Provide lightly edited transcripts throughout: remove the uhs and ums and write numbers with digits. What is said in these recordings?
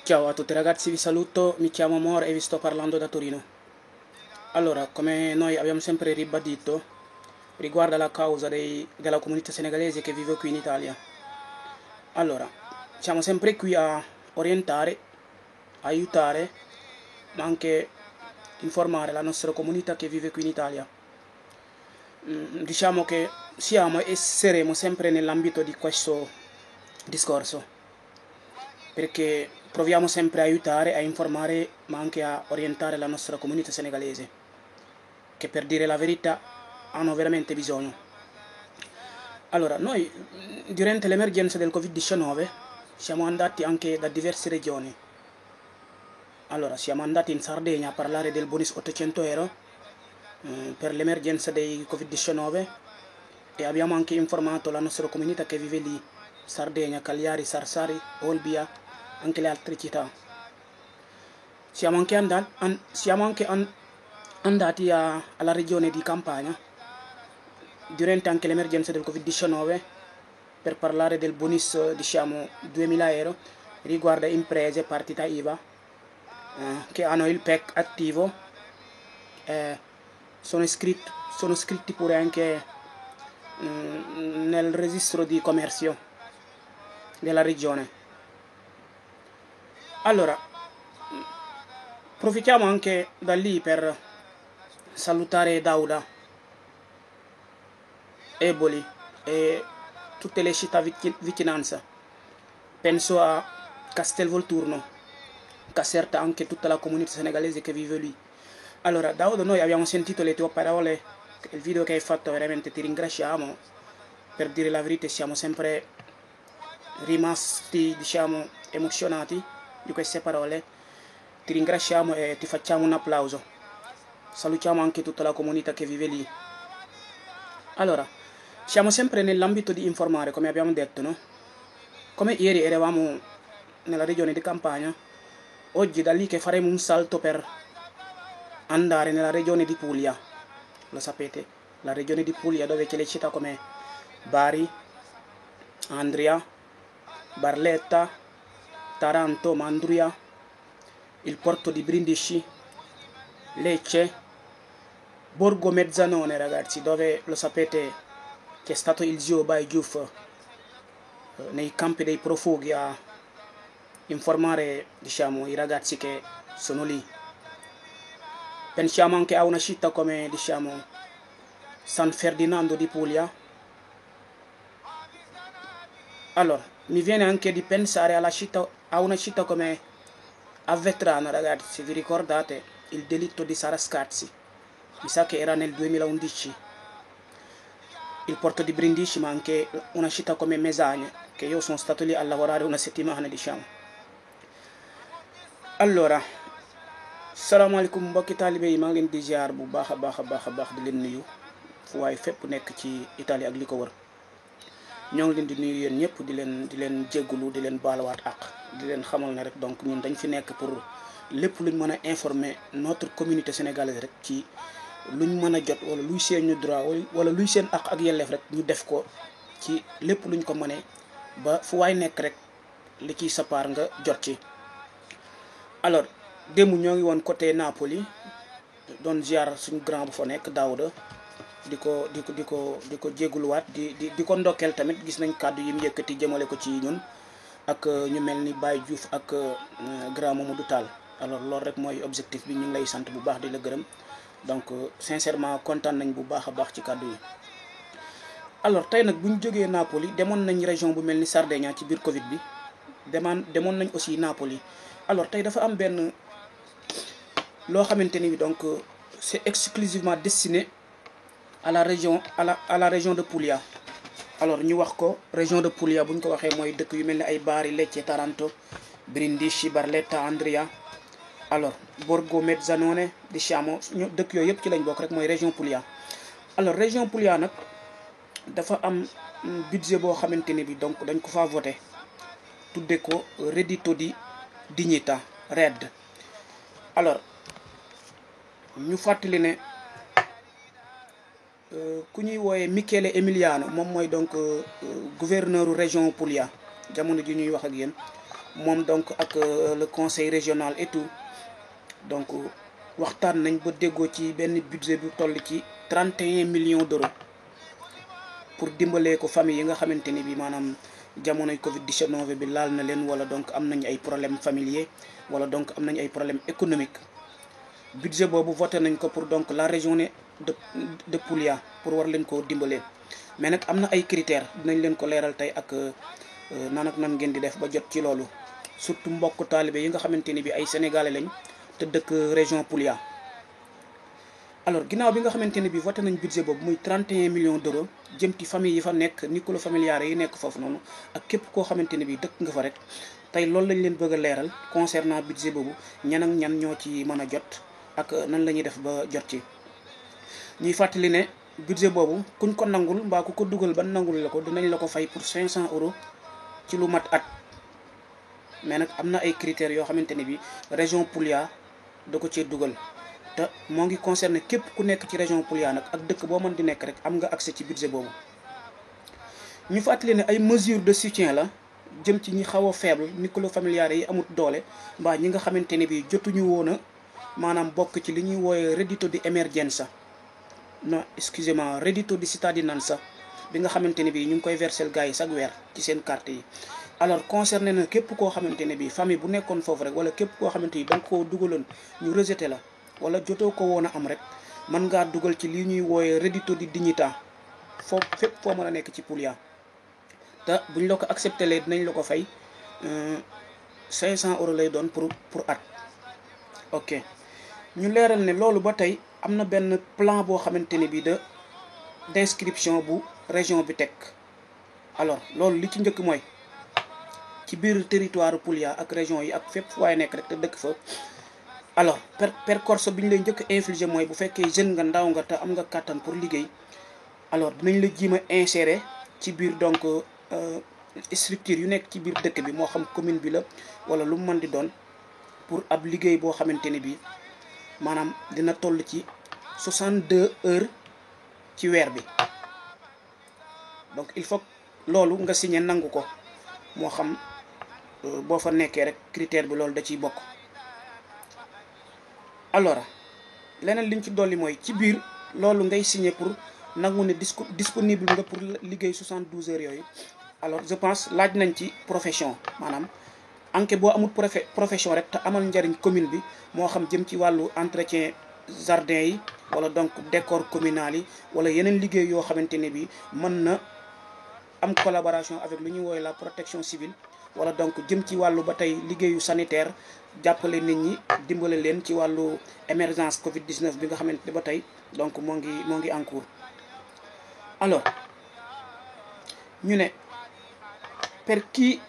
Ciao a tutti ragazzi, vi saluto, mi chiamo Amor e vi sto parlando da Torino. Allora, come noi abbiamo sempre ribadito, riguarda la causa della comunità senegalese che vive qui in Italia. Allora, siamo sempre qui a orientare, aiutare, ma anche informare la nostra comunità che vive qui in Italia. Diciamo che siamo e saremo sempre nell'ambito di questo discorso, perché proviamo sempre a aiutare, a informare, ma anche a orientare la nostra comunità senegalese, che per dire la verità hanno veramente bisogno. Allora, noi durante l'emergenza del Covid-19 siamo andati anche da diverse regioni. Allora, siamo andati in Sardegna a parlare del bonus 800 euro per l'emergenza del Covid-19 e abbiamo anche informato la nostra comunità che vive lì, Sardegna, Cagliari, Sarsari, Olbia, anche le altre città. Siamo anche andati alla regione di Campania durante anche l'emergenza del Covid-19 per parlare del bonus, diciamo, 2000 euro riguardo imprese, partita IVA che hanno il PEC attivo. Sono iscritti pure anche nel registro di commercio della regione. Allora, approfittiamo anche da lì per salutare Dauda, Eboli e tutte le città vicinanze. Penso a Castelvolturno, Caserta, anche tutta la comunità senegalese che vive lì. Allora, Dauda, noi abbiamo sentito le tue parole, il video che hai fatto, veramente ti ringraziamo. Per dire la verità, siamo sempre rimasti, diciamo, emozionati di queste parole. Ti ringraziamo e ti facciamo un applauso. Salutiamo anche tutta la comunità che vive lì. Allora, siamo sempre nell'ambito di informare, come abbiamo detto, no? Come ieri eravamo nella regione di Campania, oggi da lì che faremo un salto per andare nella regione di Puglia. Lo sapete, la regione di Puglia dove c'è le città come Bari, Andria, Barletta, Taranto, Mandria, il porto di Brindisi, Lecce, Borgo Mezzanone, ragazzi, dove lo sapete che è stato il zio Bai Giuf nei campi dei profughi a informare, diciamo, i ragazzi che sono lì. Pensiamo anche a una città come, diciamo, San Ferdinando di Puglia. Allora, mi viene anche di pensare a una città come Avetrano, ragazzi. Vi ricordate il delitto di Sara Scarsi? Mi sa che era nel 2011. Il porto di Brindisi, ma anche una città come Mesagne, che io sono stato lì a lavorare una settimana, diciamo. Allora, salaamaaleykum mbokki taalibe yi, maa ngi leen di ziar bu baax a baax a baax a baax di leen nuyu fu waaye fépp nekk ci Italie ak li ko wër. ñoo ngi leen di nuyu yéen ñëpp di leen jéggulu di leen baalawaat àq di leen xamal ne rek donc ñun dañ fi nekk pour lépp luñ mën a informer notre communauté sénégalaise rek ci luñ mën a jot wala luy seen ñu droit wala luy seen àq ak yelleef rek ñu def ko ci lépp luñ ko mënee ba fu waay nekk rek li ciy sapaar nga jot ci. Alors démb ñoo ngi woon côté Napoli doon ziar suñu grand bu fa nekk Daouda di ko jégguluwaat di ko ndokkeel tamit. Gis nañ kàddu yi mu yëkkati jëmale ko ci ñun ak ñu mel ni Baye Diouf ak grand Mamadou Tall. alors loolu rek mooy objectif bi. ñu ngi lay sant bu baax di la gërëm, donc sincèrement kontaan nañ bu baax a baax ci kàddu yi. alors tey nag bu ñu jógee Napoli demoon nañ région bu mel ni Sardegna ci biir Covid bi, demoon nañ aussi Napoli. alors tey dafa am benn loo xamante ni donc c'est exclusivement destiné à la région de Puglia. alors ñu wax ko région de Puglia bu ñu ko waxee mooy dëkk yu mel ni ay Bari, Lecce, Taranto, Brindisi, Barletta, Andria, alors Borgo Mezzanone, diciamo ñu dëkk yooyu yëpp ci lañ bokk rek mooy région Puglia. alors région Puglia nag dafa am budget boo xamante ni bi donc dañ ko fa voté tudde ko Reddito di Dignità, RED. alors ñu fàttali ne ku ñuy wooyee Michele Emiliano moom mooy donc gouverneur région Puglia jamono ji ñuy wax ak yéen. moom donc ak le conseil régional et tout donc waxtaan nañ ba déggoo ci benn budget bu toll ci 31 millions d'euros pour dimbalee ko famille yi nga xamante ni bi maanaam jamonoy Covid-19 bi laal na leen wala donc am nañ ay problèmes familiers wala donc am nañ ay problèmes économiques. budget boobu voté nañ ko pour donc la région de Poulia pour war leen koo dimbalee mais nag am na ay critères dinañ leen ko leeral tey ak nan ak nan ngeen di def ba jot ci loolu surtout mbokk taalibe yi nga xamante ni bi ay sénégalais lañ te dëkk région Poulia. alors ginnaaw bi nga xamante ne bi voté nañ budget boobu muy 31 millions d'euros jëm ci famille yi fa nekk nucléo familiare yi nekk foofu noonu ak képp koo xamante ne bi dëkk nga fa rek tey loolu lañ leen bëgg a leeral concernant budget boobu ñan ak ñan ñoo ci mën a jot ak nan la ñuy def ba jot ci. ñuy fàttali ne budget boobu kuñ ko nangul mbaa ku ko dugal ba nangul la ko dinañ la ko fay pour 500 euros ci lu mat at mais nag am na ay critères yoo xamante ne bi région Poulia da ko cee dugal te moo ngi concerné képp ku nekk ci région Poulia nag ak dëkk boo mën di nekk rek am nga accès ci budget boobu. ñu fàttali ne ay mesures de soutien la jëm ci ñi xaw a faible nucléo familiare yi amut doole mbaa ñi nga xamante ne bi jotuñu woon a maanaam bokk ci li ñuy wooye reddito di emergenza non excusez-moi reddito di cittadinanza bi nga xamante ne bi ñu ngi koy versel gars yi chaque weer ci seen carte yi. alors concerné na képp koo xamante ne bi famille bu nekkoon foofu rek wala képp koo xamante ni da nga koo dugaloon ñu rejeté la wala jotoo ko woon a am rek mën ngaa dugal ci li ñuy wooye reddito di dignità foofu fépp foo mën a nekk ci Poulia te buñ la ko accepté lee dinañ la ko fay 500 euros lay doon pour at. ok ñu leeral ne loolu ba tey am na benn plan boo xamante ne bi d'inscription bu région bi teg. alors loolu li ci njëkk mooy ci biir territoire Poulia ak région yi ak fépp waaye nekk rek te dëkk fa. alors percorso bi ñu lay njëkk infliger mooy bu fekkee jeune nga ndaw nga te am nga kàttan pour liggéey alors dinañ la jiima insérer ci biir donc structure yu nekk ci biir dëkk bi moo xam commune bi la wala lu mu mën di doon pour ab liggéey boo xamante ne bi maanaam dina toll ci 62 heures ci weer bi. donc il faut loolu nga signé nangu ko moo xam boo fa nekkee rek critère bi loolu da ciy bokk. alors leneen liñ ci dolli mooy ci biir loolu ngay signé pour nangu ne disponible nga pour liggéey 72 heures yooyu. alors je pense laaj nañ ci profession maanaam enquête boo amul profession rek te amal njariñ commune bi moo xam jëm ci wàllu entretien jardin yi wala donc décor communal yi wala yeneen liggéey yoo xamante ne bi mën na am collaboration avec lu ñuy woowe la protection civile wala donc jëm ci wàllu ba tey liggéeyu sanitaire jàppale nit ñi dimbale leen ci wàllu émergence Covid-19 bi nga xamante ne ba tey donc moo ngi en cours. alors ñu ne per chi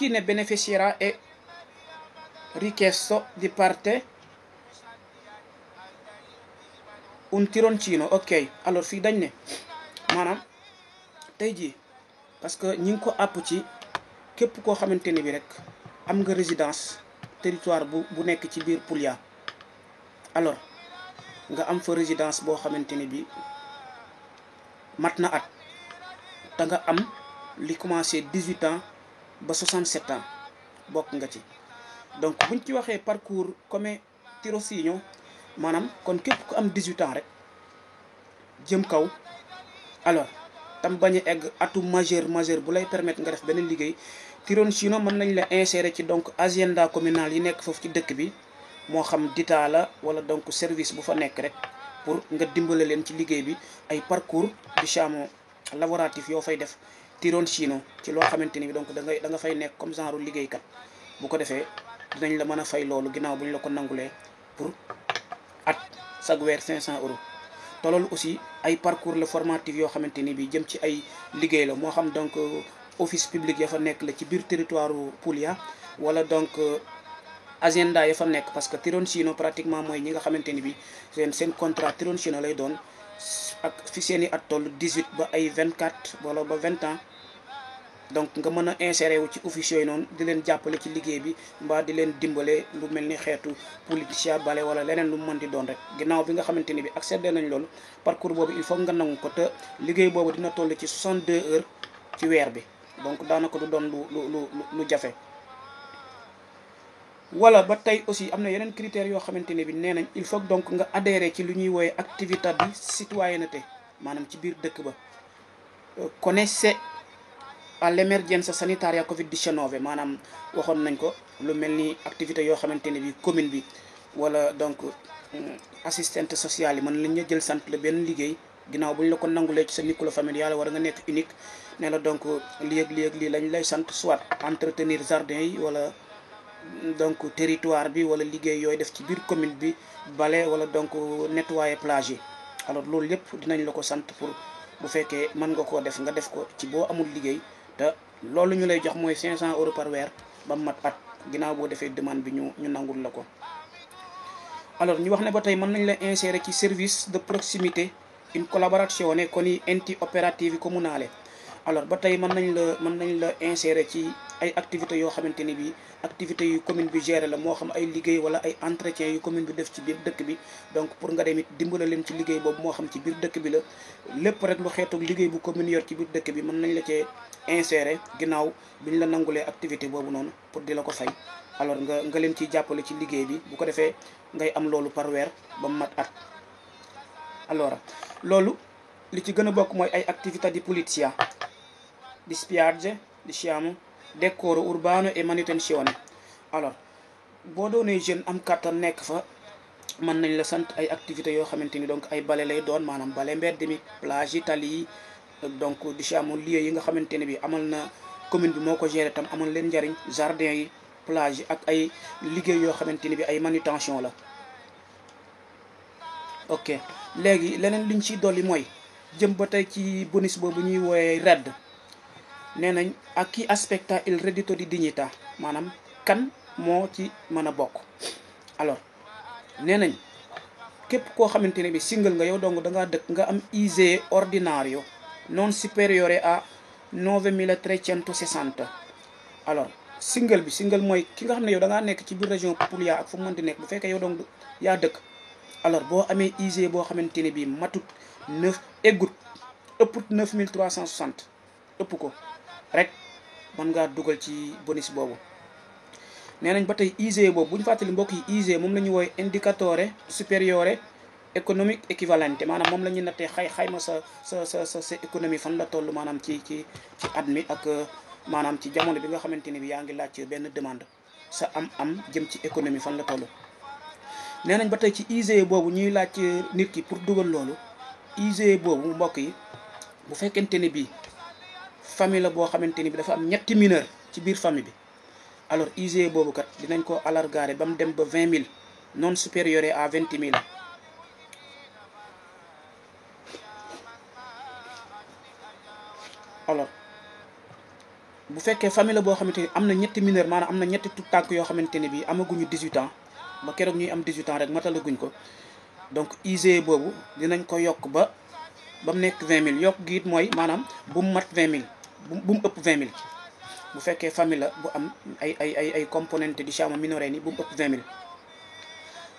ne beneficierà è richiesto di parte un tironcino. ok alors fii dañ ne maanaam tey jii parce que ñi ngi ko àpp ci képp koo xamante ne bi rek am nga résidence territoire bu nekk ci biir Poulia. alors nga am fa résidence boo xamante ne bi mat na at te nga am li commencé 18 ans ba 67 ans bokk nga ci. donc buñ ci waxee parcours come tirocinio maanaam kon képp ku am 18 ans rek jëm kaw alors tam bañ a egg atu majeur bu lay permettre nga def beneen liggéey tironcino mën nañ la insérer ci donc azienda communale yi nekk foofu ci dëkk bi moo xam dita la wala donc service bu fa nekk rek pour nga dimbale leen ci liggéey bi ay parcours diciamo lavorativo yoo fay def tironcino ci loo xamante ni bi donc da nga fay nekk comme genre liggéeykat bu ko defee dinañ la mën a fay loolu ginnaaw bu ñu la ko nangulee pour at chaque weer 500 euros. te loolu aussi ay parcours la formatif yoo xamante ni bi jëm ci ay liggéey la moo xam donc office public ya fa nekk la ci biir territoire Poulia wala donc azienda ya fa nekk parce que tironcino pratiquement mooy ñi nga xamante ni bi seen contrat tironcino lay doon ak fi seeni at toll 18 ba ay 24 wala ba 20 ans. donc nga mën a insérer wu ci office yooyu noonu di leen jàppale ci liggéey bi mbaa di leen dimbale lu mel ni xeetu politicien bale wala leneen lu mu mën di doon rek ginnaaw bi nga xamante ni bi accédé nañ loolu parcours boobu il faut nga nangu ko te liggéey boobu dina toll ci 62 heures ci weer bi donc daanaka du doon lu jafe. wala ba tey aussi am na yeneen critères yoo xamante ne bi nee nañ il faut donc nga adhérer ci lu ñuy woowe activité de citoyenneté maanaam ci biir dëkk ba connaissez à l'emergenza sanitaria Covid-19 maanaam waxoon nañ ko lu mel ni activité yoo xamante ne bi commune bi wala donc assistante sociale yi mën lañ la jël sant la benn liggéey ginnaaw bu ñu la ko nangulee ci sa nucléo familial war nga nekk unique ne la donc lii ak lii lañ lay sant soit entretenir jardin yi wala donc territoire bi wala liggéey yooyu def ci biir commune bi bale wala donc nettoyer plage yi alors loolu lépp dinañ la ko sant pour bu fekkee mën nga koo def nga def ko ci boo amul liggéey te loolu ñu lay jox mooy 500 euros par weer ba mat at ginnaaw boo defee demande bi ñu nangul la ko. alors ñu wax ne ba tey mën nañ la insérer ci service de proximité une collaborazione con gli enti operativi comunali. alors ba tey mën nañ la insérer ci ay activités yoo xamante ni bi activités yu commune bi géré la moo xam ay liggéey wala ay entretien yu commune bi def ci biir dëkk bi donc pour nga dem it dimbala leen ci liggéey boobu moo xam ci biir dëkk bi la lépp rek lu xeetu liggéey bu commune yor ci biir dëkk bi mën nañ la cee insérer ginnaaw bi ñu la nangulee activité boobu noonu pour di la ko fay. alors nga leen ciy jàppale ci liggéey bi bu ko defee ngay am loolu par weer ba mu mat at. alors loolu li ci gën a bokk mooy ay actività di polizia, di spiagge, diciamo, decoro urbano e manutenzione. alors boo doonee jeune am kàttan nekk fa mën nañ la sant ay activités yoo xamante ni donc ay bale lay doon maanaam bale mbedd mi plage yi tali yi donc diciamo lieu yi nga xamante ne bi amal na commune bi moo ko géré tam amal leen njariñ jardin yi plage yi ak ay liggéey yoo xamante ni bi ay manutention la. ok léegi leneen liñ ciy dolli mooy jëm ba tey ci bonus boobu ñuy woowe RED nee nañ a chi aspetta il reddito di dignità maanaam kan moo ci mën a bokk. alors nee nañ képp koo xamante ne bi single nga yow donc da ngaa dëkk nga am ISEE ordinario non superiore a 9360. alors single mooy ki nga xam ne yow da ngaa nekk ci biir région Puglia ak fu mu mënti nekk bu fekkee yow donc yaa dëkk. alors boo amee ISEE boo xamante ne bii matut 9 eggut ëpput 9360 ëpp ko rek mën ngaa dugal ci bonus boobu. nee nañ ba tey ISEE boobu bu ñu fàttali mbokk yi ISEE moom la ñu woowee indicatore superiore économique équivalente maanaam moom la ñuy nattee xayma sa économie fan la toll maanaam ci at mi ak maanaam ci jamono bi nga xamante ne bi yaa ngi laaj benn demande sa am jëm ci économie fan la toll. nee nañ ba tey ci ISEE boobu ñuy laaj nit ki pour dugal loolu ISEE boobu mbokk yi bu fekkente ne bii famille la boo xamante ni bi dafa am ñetti mineur ci biir famille bi alors ISEE boobu kat dinañ ko alargaare ba mu dem ba 20 000 non supérieur à 20 000. alors bu fekkee famille la boo xamante ni am na ñetti mineur maanaam am na ñetti tout tànk yoo xamante ne bii amaguñu 18 ans ba keroog ñuy am 18 ans rek matalaguñ ko donc ISEE boobu dinañ ko yokk ba mu nekk 20 000 yokk gi it mooy maanaam bu mu mat 20 000 bu mu ëpp 20 000 bu fekkee famille la bu am ay componente diciamo minorenne yi bu mu ëpp 20 000.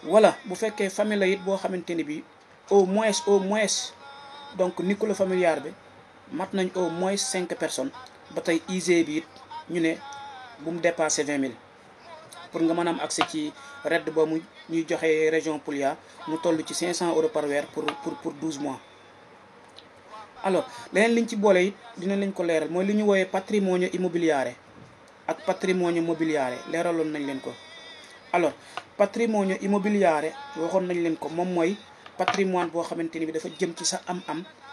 voilà bu fekkee famille la it boo xamante ni bi au moins donc nucléo familiar bi mat nañ au moins 5 personnes ba tey ISEE bi it ñu ne bu mu dépassé 20 000 pour nga mën a am accès ci RED ba mu ñuy joxe région Puglia mu toll ci 500 euros par weer pour 12 mois. alors leneen liñ ci boole it dina lañ ko leeral mooy li ñu wooyee patrimonio immobiliare ak patrimonio mobiliare leeraloon nañ leen ko. alors patrimonio immobiliare waxoon nañ leen ko moom mooy patrimoine boo xamante ni bi dafa jëm ci sa am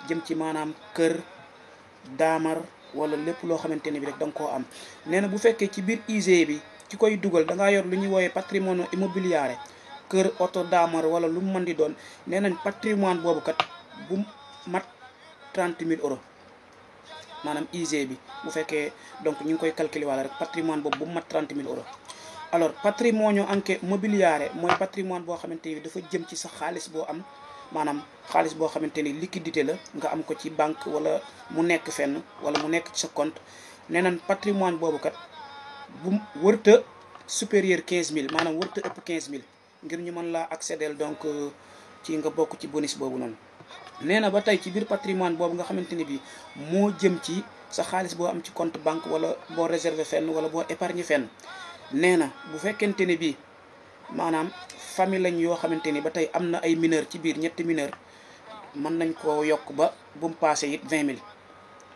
jëm ci maanaam kër daamar wala lépp loo xamante ni bi rek da nga koo am. nee na bu fekkee ci biir ISEE bi ki koy dugal da ngaa yor lu ñuy wooyee patrimonio immobiliare kër oto daamar wala lu mu mën di doon nee nañ patrimoine boobu kat bu mat 30 000 euros maanaam ISEE bi bu fekkee donc ñu ngi koy calculer wala rek patrimoine boobu bu mu mat 30 000 euros. alors patrimonio anche mobiliare mooy patrimoine boo xamante ni dafa jëm ci sa xaalis boo am maanaam xaalis boo xamante ni liquidité la nga am ko ci banque wala mu nekk fenn wala mu nekk ci sa compte. nee nañ patrimoine boobu kat bu wërta supérieur 15 000 maanaam wërta ëpp 15 000 ngir ñu mën laa accéder donc ci nga bokk ci bonus boobu noonu. nee na ba tey ci biir patrimoine boobu nga xamante ni bi moo jëm ci sa xaalis boo am ci compte banque wala boo réservé fenn wala boo épargne fenn. nee na bu fekkente ne bii maanaam famille lañ yoo xamante ni ba tey am na ay mineur ci biir, ñetti mineur, mën nañ koo yokk ba bu mu passé it 20 000,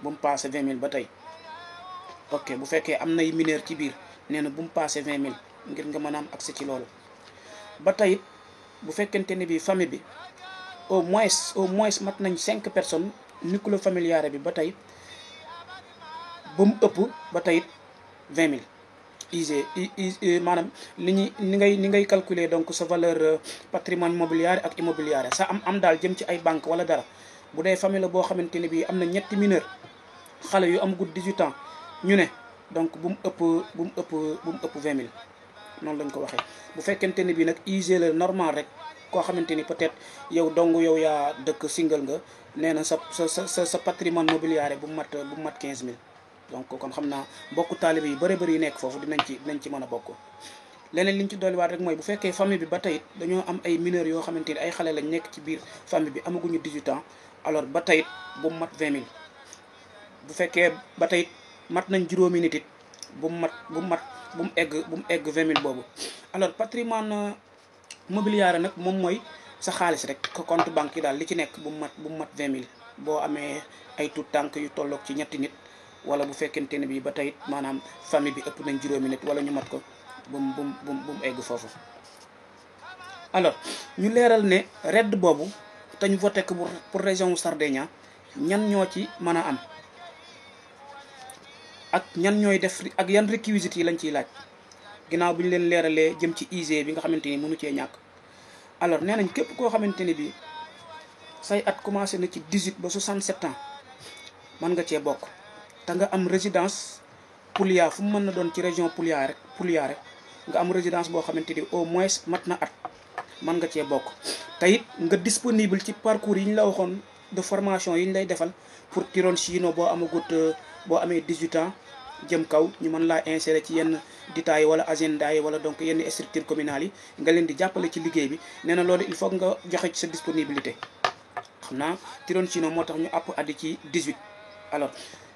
bu mu passé 20 000 ba tey. ok bu fekkee am nay mineur ci biir nee na bu mu passé 20 000 ngir nga mën a am accès ci loolu. ba tey it bu fekkente ne bii famille bi au moins mat nañ 5 personnes nucléo familiare bi ba tey ba mu ëpp ba tey it 20 000. maanaam ni ngay calculer donc sa valeur patrimoine mobilier ak immobilier sa am daal jëm ci ay banque wala dara. bu dee famille la boo xamante ne bii am na ñetti mineur, xale yu amagul 18 ans ñu ne donc bu mu ëpp 20 000 noonu lañ ko waxee. bu fekkente ne bii nag IG la normal rek koo xamante ni peut-être yow dong yow yaa dëkk single nga, nee na sa patrimoine mobilier bu mu mat 15 000. donc kon xam naa mbokku taalibe yi bëri yi nekk foofu dinañ ci mën a bokk. leneen liñ ci dolliwaat rek mooy bu fekkee famille bi ba tey dañoo am ay mineurs yoo xamante ni ay xale lañ nekk ci biir famille bi amaguñu 18 ans, alors ba tey bu mu mat 20 000. bu fekkee ba tey mat nañ juróomi nit it bu mu egg 20 000 boobu. alors patrimoine mobilier nag moom mooy sa xaalis rek compte banque yi daal li ci nekk bu mu mat 20 000 boo amee ay tout tànk yu tolloog ci ñetti nit. wala bu fekkente ne bii ba tey maanaam famille bi ëpp nañ juróomi nit wala ñu mat ko bu mu egg foofu. alors ñu leeral ne RED boobu te ñu voté ko pour région Sardaigne ñan ñoo ci mën a am ak ñan ñooy def ak yan réquisites yi lañ ciy laaj ginnaaw bi ñu leen leeralee jëm ci IG bi nga xamante ni mënu cee ñàkk. alors nee nañ képp koo xamante ni bii say at commencé na ci 18 ba 67 ans mën nga cee bokk. te nga am résidence Poulia fu mu mën na doon ci région Poulia rek nga am résidence boo xamante ni au moins mat na at mën nga cee bokk. te it nga disponible ci parcours yi ñu la waxoon de formation yi ñu lay defal pour Tironcino boo amee 18 ans jëm kaw ñu mën laa insérer ci yenn détails yi wala agenda yi wala donc yenn structures communales yi nga leen di jàppale ci liggéey bi. nee na loolu il faut nga joxe ci sa disponibilité. xam naa Tironcino moo tax ñu àpp addi ci 18. alors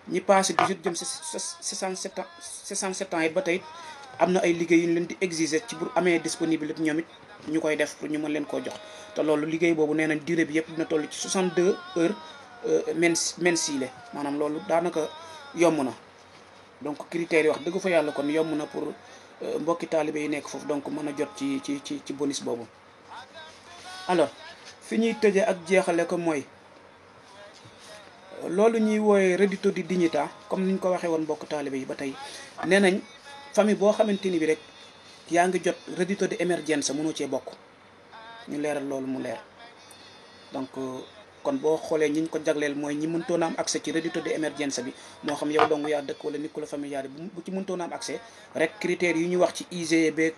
ñi passé 18 jëm 67 ans yi ba tey am na ay liggéey yu ñu leen di exiger ci bu amee disponibilité ñoom it ñu koy def pour ñu mën leen koo jox. te loolu liggéey boobu nee nañ durée bi yëpp dina toll ci 62 heures mensuelles maanaam loolu daanaka yomb na. donc critères yi wax dëgg fa yàlla kon yomb na pour mbokki taalibe yi nekk foofu donc mën a jot ci bonus boobu. alors fi ñuy tëjee ak jeexale ko mooy loolu ñuy wooyee reddito di dignità comme ni ñu ko waxee woon mbokk taalibe yi ba tey nee nañ famille boo xamante ni bi rek yaa ngi jot reddito di emergenza mënoo cee bokk. ñu leeral loolu mu leer. donc kon boo xoolee ñi ñu ko jagleel mooy ñi mëntoon a am accès ci reddito di emergenza bi moo xam yow dong yaa dëkk wala nucléo familiare bu ci mëntoon a am accès rek critères yi ñu wax ci IG beeg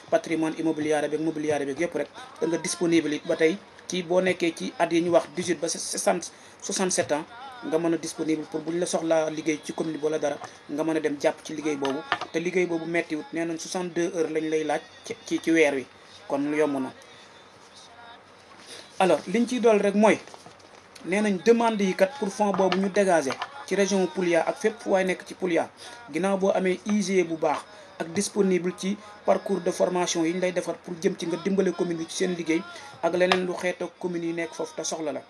patrimoine immobilier beeg mobilier beeg yëpp rek da nga disponible it ba tey ci boo nekkee ci at yi ñu wax 18 ba 67 ans nga mën a disponible pour buñ la soxlaa liggéey ci commune bi wala dara nga mën a dem jàpp ci liggéey boobu. te liggéey boobu mettiwut nee nañ 62 heures lañ lay laaj ci weer wi kon yomb na. alors liñ ciy dool rek mooy nee nañ demande yi kat pour fonds boobu ñu dégager ci région Poulia ak fépp fu waay nekk ci Poulia ginnaaw boo amee IG bu baax ak disponible ci parcours de formation yi ñu lay defar pour jëm ci nga dimbale commune yi ci seen liggéey ak leneen lu xeetoog communes yi nekk foofu te soxla la.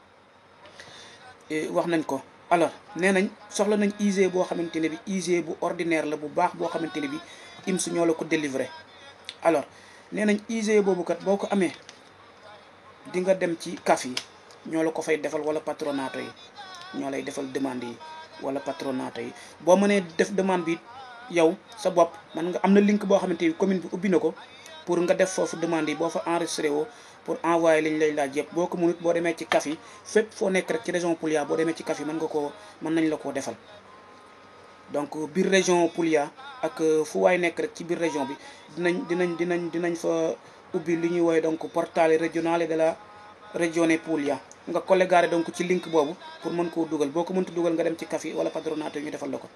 wax nañ ko. alors nee nañ soxla nañ IG boo xamante ne bi IG bu ordinaire la bu baax boo xamante ne bi IMS ñoo la ko délivré. alors nee nañ IG boobu kat boo ko amee di nga dem ci CAF yi ñoo la ko fay defal wala patronato yi ñoo lay defal demande yi wala patronato yi. boo mënee def demande bi yow sa bopp man nga am na link boo xamante ni commune bi ubbi na ko pour nga def foofu demande yi boo fa enregistré woo pour envoyer liñ lay laaj yëpp. boo ko mënut boo demee ci CAF yi fépp foo nekk rek ci région Poulia boo demee ci CAF yi mën nañ la koo defal. donc biir région Poulia ak fu waay nekk rek ci biir région bi dinañ fa ubbi li ñuy woowee donc portale régionale de la regione Puglia nga collegare donc ci link boobu pour mën koo dugal. boo ko mënta dugal nga dem ci CAF yi wala patronato yi ñu defal la ko.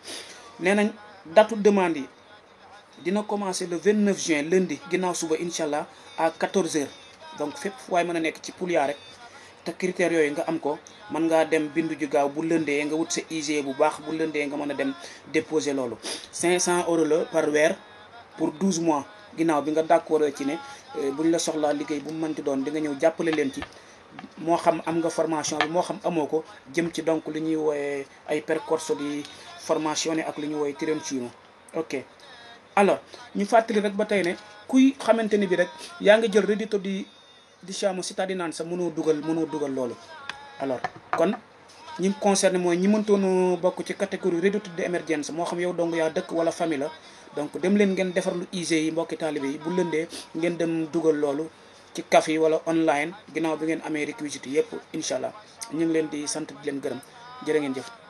nee nañ datu demande yi dina commencer le 29 juin lundi ginnaaw suba incha allah à 14h donc fépp waaye mën a nekk ci Poulia rek te critères yooyu nga am ko mën ngaa dem bindu ju gaaw bu lëndee nga wut sa IG bu baax bu lëndee nga mën a dem déposer loolu 500 € la par weer pour 12 mois ginnaaw bi nga d'accord ci ne buñ la soxlaa liggéey bu mu mënti doon di nga ñëw jàppale leen ci moo xam am nga formation bi moo xam amoo ko jëm ci donc li ñuy woowe ay percorso di formation ak li ñuy woowe tironcino. ok alors ñu fàttali rek ba tey ne kuy xamante ni bi rek yaa ngi jël reddito di diciamo cittadinanza mënoo dugal loolu. alors kon ñi concerné mooy ñi mëntoon bokk ci catégorie reddito di emergenza moo xam yow dong yaa dëkk wala famille la donc dem leen ngeen defar lu IG yi mbokki taalibe yi bu lëndee ngeen dem dugal loolu ci caf yi wala online ginnaaw bi ngeen amee réquisites yëpp incha allah ñu ngi leen di sant di leen gërëm jërë ngeen jëf.